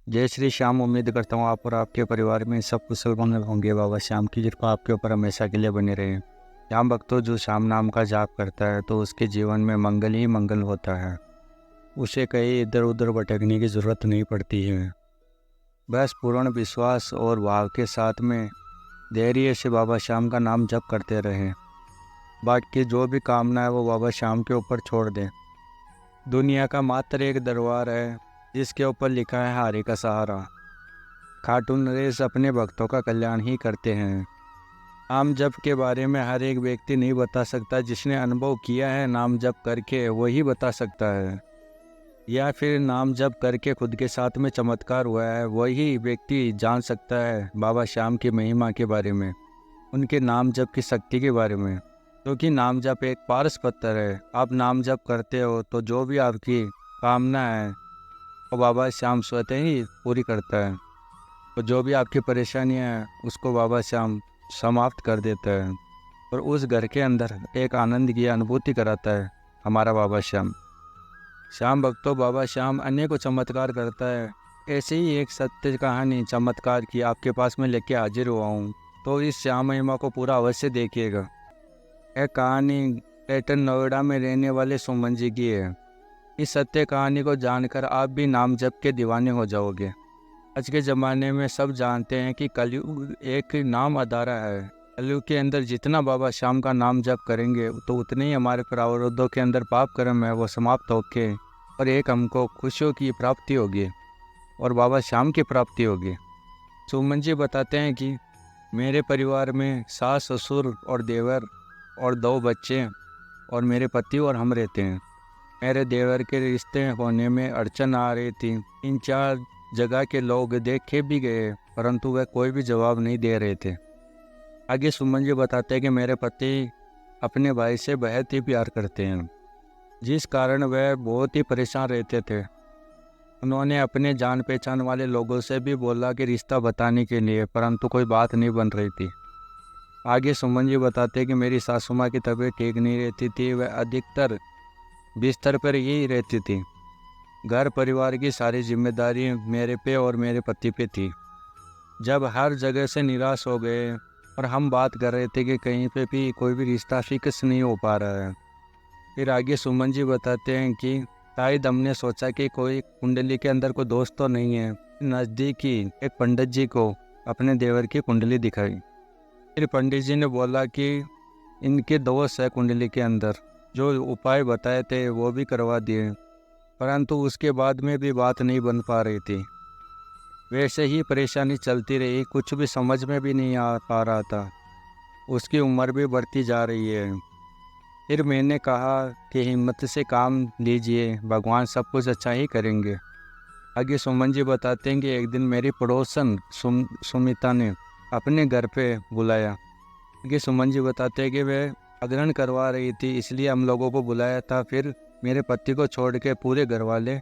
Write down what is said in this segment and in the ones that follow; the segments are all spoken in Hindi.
जय श्री श्याम। उम्मीद करता हूँ आप और आपके परिवार में सब कुशल मंगल होंगे। बाबा श्याम की कृपा आपके ऊपर हमेशा के लिए बने रहे। श्याम भक्तों, जो श्याम नाम का जाप करता है तो उसके जीवन में मंगल ही मंगल होता है। उसे कहीं इधर उधर भटकने की ज़रूरत नहीं पड़ती है। बस पूर्ण विश्वास और भाव के साथ में धैर्य से बाबा श्याम का नाम जप करते रहें। बाकी जो भी कामना है वो बाबा श्याम के ऊपर छोड़ दें। दुनिया का मात्र एक दरबार है जिसके ऊपर लिखा है हारे का सहारा। खाटू नरेश अपने भक्तों का कल्याण ही करते हैं। नाम जप के बारे में हर एक व्यक्ति नहीं बता सकता। जिसने अनुभव किया है नाम जप करके वही बता सकता है, या फिर नाम जप करके खुद के साथ में चमत्कार हुआ है वही व्यक्ति जान सकता है बाबा श्याम की महिमा के बारे में, उनके नाम जप की शक्ति के बारे में। क्योंकि नाम जप एक पारस पत्थर है। आप नाम जप करते हो तो जो भी आपकी कामना है वो बाबा श्याम स्वतः ही पूरी करता है। तो जो भी आपकी परेशानियां हैं उसको बाबा श्याम समाप्त कर देता है और उस घर के अंदर एक आनंद की अनुभूति कराता है हमारा बाबा श्याम। श्याम भक्तों, बाबा श्याम अनेकों चमत्कार करता है। ऐसे ही एक सत्य कहानी चमत्कार की आपके पास में लेके हाजिर हुआ हूँ, तो इस श्याम महिमा को पूरा अवश्य देखिएगा। यह कहानी ग्रेटर नोएडा में रहने वाले सुमन जी की है। इस सत्य कहानी को जानकर आप भी नाम जप के दीवाने हो जाओगे। आज के ज़माने में सब जानते हैं कि कलयुग एक नाम अदारा है। कलयुग के अंदर जितना बाबा श्याम का नाम जप करेंगे तो उतने ही हमारे प्रारब्धों के अंदर पाप कर्म है वो समाप्त होके और एक हमको खुशियों की प्राप्ति होगी और बाबा श्याम की प्राप्ति होगी। सुमन जी बताते हैं कि मेरे परिवार में सास ससुर और देवर और 2 बच्चे और मेरे पति और हम रहते हैं। मेरे देवर के रिश्ते होने में अड़चन आ रही थी। 3-4 जगह के लोग देखे भी गए परंतु वह कोई भी जवाब नहीं दे रहे थे। आगे सुमन जी बताते हैं कि मेरे पति अपने भाई से बेहद ही प्यार करते हैं, जिस कारण वह बहुत ही परेशान रहते थे। उन्होंने अपने जान पहचान वाले लोगों से भी बोला कि रिश्ता बताने के लिए, परंतु कोई बात नहीं बन रही थी। आगे सुमन जी बताते हैं कि मेरी सासू माँ की तबीयत ठीक नहीं रहती थी। वह अधिकतर बिस्तर पर ही रहती थी। घर परिवार की सारी जिम्मेदारी मेरे पे और मेरे पति पे थी। जब हर जगह से निराश हो गए और हम बात कर रहे थे कि कहीं पे भी कोई भी रिश्ता फिक्स नहीं हो पा रहा है, फिर आगे सुमन जी बताते हैं कि शायद हमने सोचा कि कोई कुंडली के अंदर कोई दोस्त तो नहीं है। नज़दीकी एक पंडित जी को अपने देवर की कुंडली दिखाई। फिर पंडित जी ने बोला कि इनके दोस्त है कुंडली के अंदर। जो उपाय बताए थे वो भी करवा दिए, परंतु उसके बाद में भी बात नहीं बन पा रही थी। वैसे ही परेशानी चलती रही, कुछ भी समझ में भी नहीं आ पा रहा था। उसकी उम्र भी बढ़ती जा रही है। फिर मैंने कहा कि हिम्मत से काम लीजिए, भगवान सब कुछ अच्छा ही करेंगे। आगे सुमन जी बताते हैं कि एक दिन मेरी पड़ोसन सुमिता ने अपने घर पे बुलाया। आगे सुमन जी बताते हैं कि वह जागरण करवा रही थी, इसलिए हम लोगों को बुलाया था। फिर मेरे पति को छोड़ के पूरे घर वाले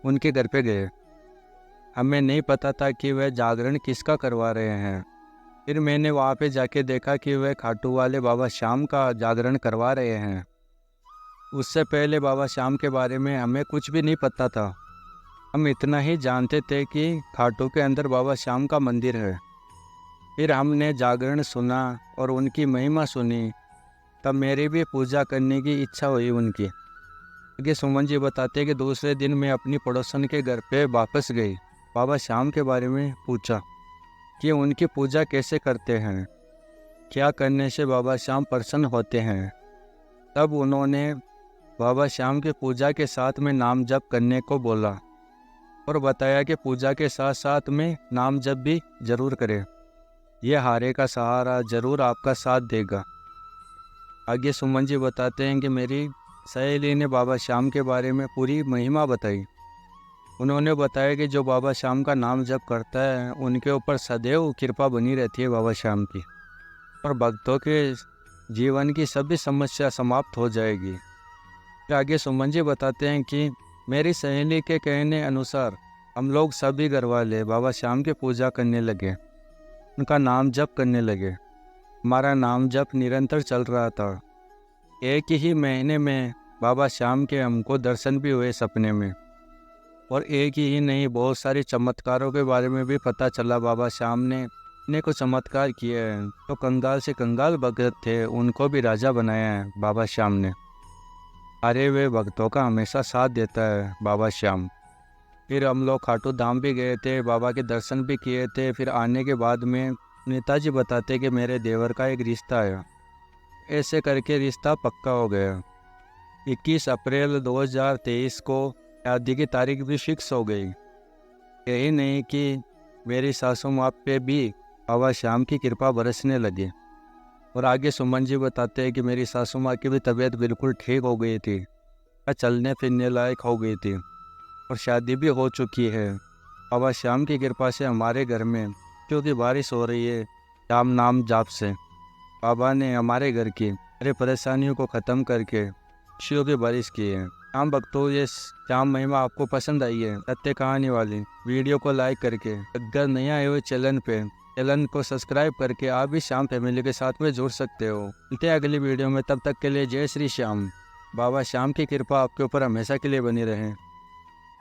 उनके घर पे गए। हमें नहीं पता था कि वह जागरण किसका करवा रहे हैं। फिर मैंने वहाँ पे जाके देखा कि वह खाटू वाले बाबा श्याम का जागरण करवा रहे हैं। उससे पहले बाबा श्याम के बारे में हमें कुछ भी नहीं पता था। हम इतना ही जानते थे कि खाटू के अंदर बाबा श्याम का मंदिर है। फिर हमने जागरण सुना और उनकी महिमा सुनी, तब मेरी भी पूजा करने की इच्छा हुई उनकी। आगे सुमन जी बताते कि दूसरे दिन मैं अपनी पड़ोसन के घर पे वापस गई। बाबा श्याम के बारे में पूछा कि उनकी पूजा कैसे करते हैं, क्या करने से बाबा श्याम प्रसन्न होते हैं। तब उन्होंने बाबा श्याम की पूजा के साथ में नाम जप करने को बोला और बताया कि पूजा के साथ साथ में नाम जप भी जरूर करें। यह हारे का सहारा जरूर आपका साथ देगा। आगे सुमन जी बताते हैं कि मेरी सहेली ने बाबा श्याम के बारे में पूरी महिमा बताई। उन्होंने बताया कि जो बाबा श्याम का नाम जप करता है उनके ऊपर सदैव कृपा बनी रहती है बाबा श्याम की, और भक्तों के जीवन की सभी समस्या समाप्त हो जाएगी। फिर आगे सुमन जी बताते हैं कि मेरी सहेली के कहने अनुसार हम लोग सभी घर वाले बाबा श्याम की पूजा करने लगे, उनका नाम जप करने लगे। हमारा नाम जप निरंतर चल रहा था। एक ही महीने में बाबा श्याम के हमको दर्शन भी हुए सपने में। और एक ही नहीं, बहुत सारे चमत्कारों के बारे में भी पता चला। बाबा श्याम ने को चमत्कार किए हैं। तो कंगाल से कंगाल भगत थे, उनको भी राजा बनाया है बाबा श्याम ने। अरे वे भक्तों का हमेशा साथ देता है बाबा श्याम। फिर हम लोग खाटू धाम भी गए थे, बाबा के दर्शन भी किए थे। फिर आने के बाद में नेताजी बताते कि मेरे देवर का एक रिश्ता है। ऐसे करके रिश्ता पक्का हो गया। 21 अप्रैल 2023 को शादी की तारीख भी फिक्स हो गई। यही नहीं कि मेरी सासू माँ पे भी बाबा श्याम की कृपा बरसने लगी। और आगे सुमन जी बताते हैं कि मेरी सासू माँ की भी तबीयत बिल्कुल ठीक हो गई थी, चलने फिरने लायक हो गई थी और शादी भी हो चुकी है। बाबा श्याम की कृपा से हमारे घर में क्योंकि बारिश हो रही है, श्याम नाम जाप से बाबा ने हमारे घर की सारी परेशानियों को ख़त्म करके खुशियों की बारिश की है। श्याम भक्तों, ये श्याम महिमा आपको पसंद आई है सत्य कहानी वाली वीडियो को लाइक करके, अगर नए आए हुए चैनल को सब्सक्राइब करके आप भी श्याम फैमिली के साथ में जुड़ सकते हो। मिलते हैं अगली वीडियो में, तब तक के लिए जय श्री श्याम। बाबा श्याम की कृपा आपके ऊपर हमेशा के लिए बनी रहे।